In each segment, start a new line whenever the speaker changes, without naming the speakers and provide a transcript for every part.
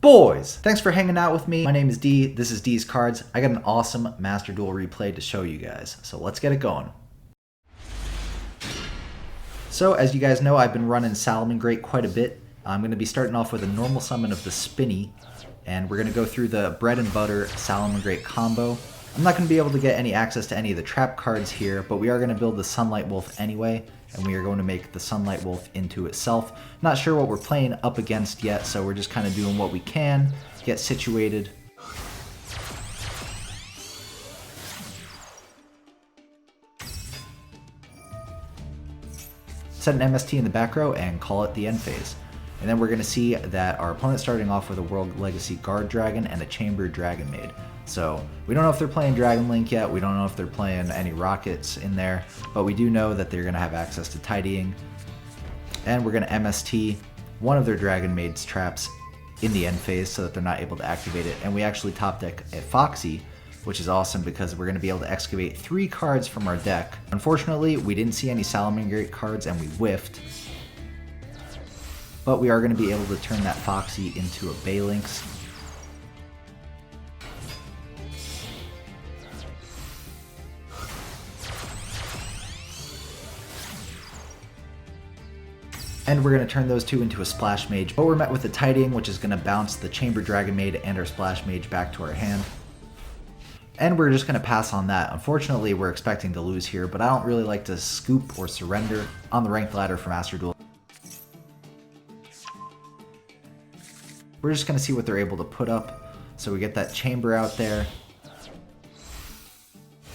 Boys, thanks for hanging out with me. My name is D, this is DeezCards. I got an awesome Master Duel replay to show you guys, so let's get it going. So as you guys know, I've been running Salamangreat quite a bit. I'm going to be starting off with a normal summon of the Spinny, and we're going to go through the bread and butter Salamangreat combo. I'm not going to be able to get any access to any of the trap cards here, but we are going to build the Sunlight Wolf anyway, and we are going to make the Sunlight Wolf into itself. Not sure what we're playing up against yet, so we're just kind of doing what we can, get situated. Set an MST in the back row and call it the end phase. And then we're going to see that our opponent's starting off with a World Legacy Guard Dragon and a Chamber Dragon Maid. So we don't know if they're playing Dragon Link yet, we don't know if they're playing any rockets in there, but we do know that they're going to have access to tidying. And we're going to MST one of their Dragon Maid's traps in the end phase so that they're not able to activate it. And we actually top deck a Foxy, which is awesome because we're going to be able to excavate 3 cards from our deck. Unfortunately, we didn't see any Salamangreat cards and we whiffed. But we are going to be able to turn that Foxy into a Baylynx. And we're going to turn those two into a Splash Mage, but we're met with a Tidying, which is going to bounce the Chamber Dragon Maid and our Splash Mage back to our hand. And we're just going to pass on that. Unfortunately, we're expecting to lose here, but I don't really like to scoop or surrender on the ranked ladder for Master Duel. We're just going to see what they're able to put up. So we get that Chamber out there.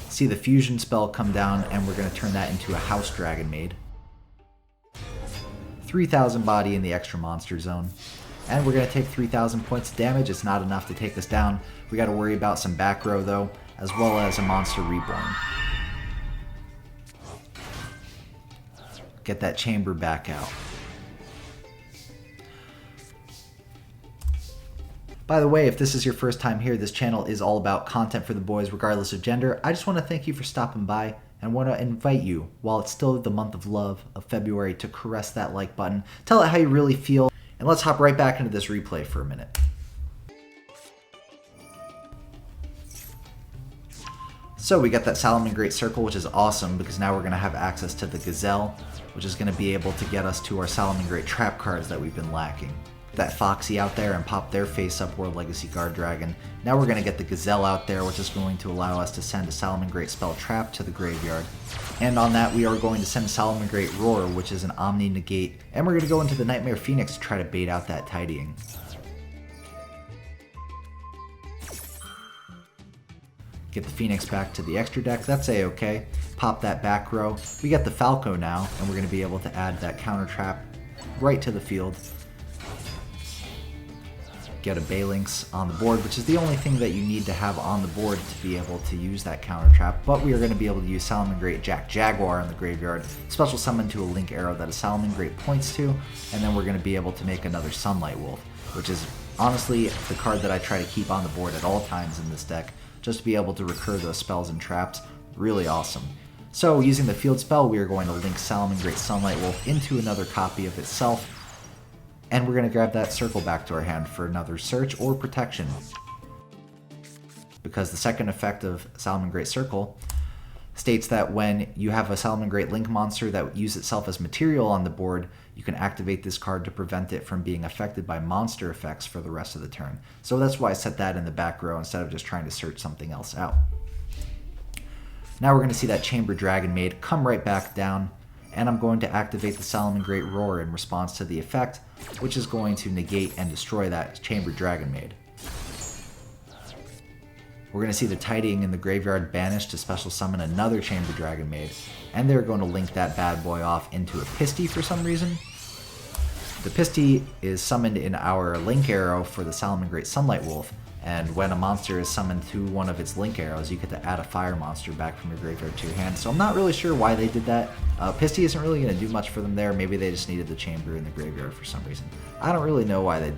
See the Fusion spell come down, and we're going to turn that into a House Dragon Maid. 3,000 body in the extra monster zone. And we're going to take 3,000 points of damage. It's not enough to take us down. We got to worry about some back row though, as well as a Monster Reborn. Get that Chamber back out. By the way, if this is your first time here, this channel is all about content for the boys regardless of gender. I just want to thank you for stopping by and want to invite you, while it's still the month of love of February, to caress that like button. Tell it how you really feel, and let's hop right back into this replay for a minute. So we got that Salamangreat circle, which is awesome because now we're going to have access to the Gazelle, which is going to be able to get us to our Salamangreat trap cards that we've been lacking. That Foxy out there and pop their face up World Legacy Guard Dragon. Now we're going to get the Gazelle out there, which is going to allow us to send a Salamangreat spell trap to the graveyard. And on that we are going to send a Salamangreat Roar, which is an Omni Negate, and we're going to go into the Nightmare Phoenix to try to bait out that Tidying. Get the Phoenix back to the extra deck, that's a-okay. Pop that back row. We get the Falco now, and we're going to be able to add that counter trap right to the field. Get a Baylynx on the board, which is the only thing that you need to have on the board to be able to use that counter trap, but we are going to be able to use Salamangreat Jack Jaguar in the graveyard, special summon to a Link Arrow that a Salamangreat points to, and then we're going to be able to make another Sunlight Wolf, which is honestly the card that I try to keep on the board at all times in this deck, just to be able to recur those spells and traps. Really awesome. So using the field spell, we are going to link Salamangreat Sunlight Wolf into another copy of itself, and we're going to grab that circle back to our hand for another search or protection. Because the second effect of Salamangreat Circle states that when you have a Salamangreat Link monster that uses itself as material on the board, you can activate this card to prevent it from being affected by monster effects for the rest of the turn. So that's why I set that in the back row instead of just trying to search something else out. Now we're going to see that Chamber Dragon Maid come right back down, and I'm going to activate the Salamangreat Roar in response to the effect, which is going to negate and destroy that Chamber Dragon Maid. We're going to see the Tidying in the graveyard banished to special summon another Chamber Dragon Maid, and they're going to link that bad boy off into a Pisty for some reason. The Pisty is summoned in our Link Arrow for the Salamangreat Sunlight Wolf, and when a monster is summoned to one of its Link Arrows, you get to add a fire monster back from your graveyard to your hand. So I'm not really sure why they did that. Pisty isn't really going to do much for them there. Maybe they just needed the Chamber in the graveyard for some reason. I don't really know why they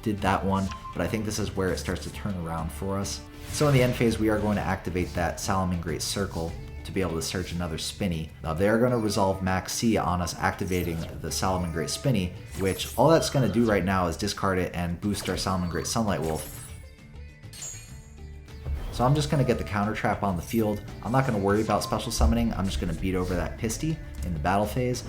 did that one, but I think this is where it starts to turn around for us. So in the end phase, we are going to activate that Salamangreat Circle to be able to search another Spinny. Now they're going to resolve Max C on us activating the Salamangreat Spinny, which all that's going to do right now is discard it and boost our Salamangreat Sunlight Wolf. So I'm just going to get the counter trap on the field. I'm not going to worry about special summoning. I'm just going to beat over that Pisty in the battle phase.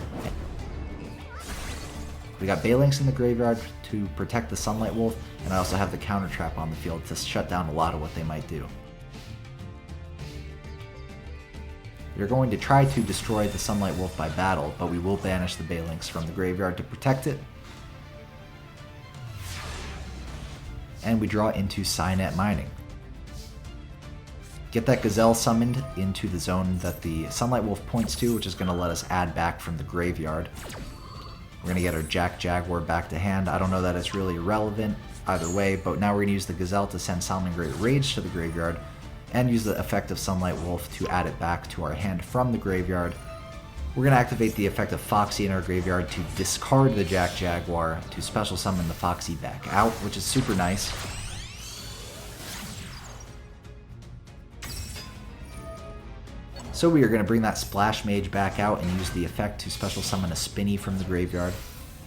We got Balinks in the graveyard to protect the Sunlight Wolf, and I also have the counter trap on the field to shut down a lot of what they might do. We're going to try to destroy the Sunlight Wolf by battle, but we will banish the Balinks from the graveyard to protect it. And we draw into Cynet Mining. Get that Gazelle summoned into the zone that the Sunlight Wolf points to, which is going to let us add back from the graveyard. We're going to get our Jack Jaguar back to hand. I don't know that it's really relevant either way, but now we're going to use the Gazelle to send Salamangreat Rage to the graveyard and use the effect of Sunlight Wolf to add it back to our hand from the graveyard. We're going to activate the effect of Foxy in our graveyard to discard the Jack Jaguar to special summon the Foxy back out, which is super nice. So we are going to bring that Splash Mage back out and use the effect to special summon a Spinny from the graveyard.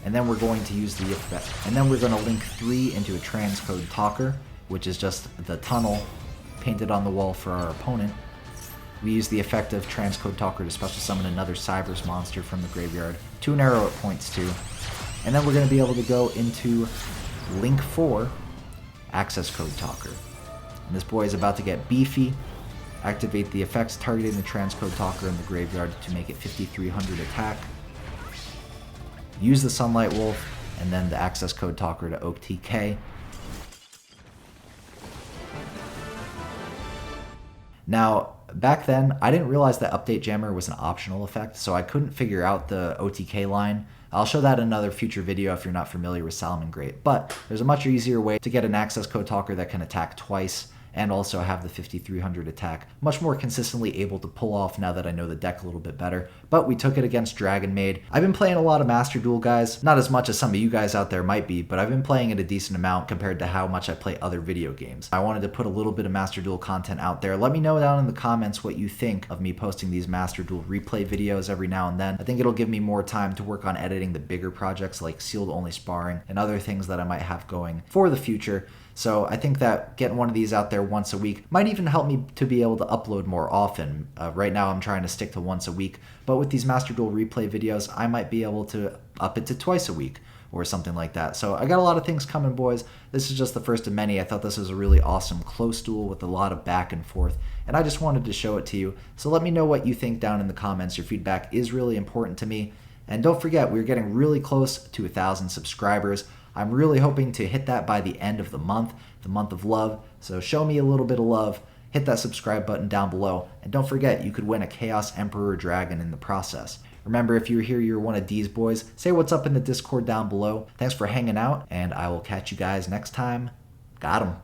And then we're going to use the effect, and then we're going to link 3 into a Transcode Talker, which is just the tunnel painted on the wall for our opponent. We use the effect of Transcode Talker to special summon another Cyberse monster from the graveyard to an arrow it points to. And then we're going to be able to go into link 4, Access Code Talker. And this boy is about to get beefy. Activate the effects targeting the Transcode Talker in the graveyard to make it 5300 attack. Use the Sunlight Wolf, and then the Access Code Talker to Oak TK. Now, back then, I didn't realize that Update Jammer was an optional effect, so I couldn't figure out the OTK line. I'll show that in another future video if you're not familiar with Salamangreat, but there's a much easier way to get an Access Code Talker that can attack twice and also have the 5300 attack. Much more consistently able to pull off now that I know the deck a little bit better. But we took it against Dragon Maid. I've been playing a lot of Master Duel, guys. Not as much as some of you guys out there might be, but I've been playing it a decent amount compared to how much I play other video games. I wanted to put a little bit of Master Duel content out there. Let me know down in the comments what you think of me posting these Master Duel replay videos every now and then. I think it'll give me more time to work on editing the bigger projects like sealed only sparring and other things that I might have going for the future. So I think that getting one of these out there once a week might even help me to be able to upload more often. Right now I'm trying to stick to once a week, but with these Master Duel replay videos, I might be able to up it to twice a week or something like that. So I got a lot of things coming, boys. This is just the first of many. I thought this was a really awesome close duel with a lot of back and forth, and I just wanted to show it to you. So let me know what you think down in the comments. Your feedback is really important to me. And don't forget, we're getting really close to 1,000 subscribers. I'm really hoping to hit that by the end of the month of love. So show me a little bit of love, hit that subscribe button down below, and don't forget, you could win a Chaos Emperor Dragon in the process. Remember, if you're here, you're one of Deez boys, say what's up in the Discord down below. Thanks for hanging out, and I will catch you guys next time. Got 'em.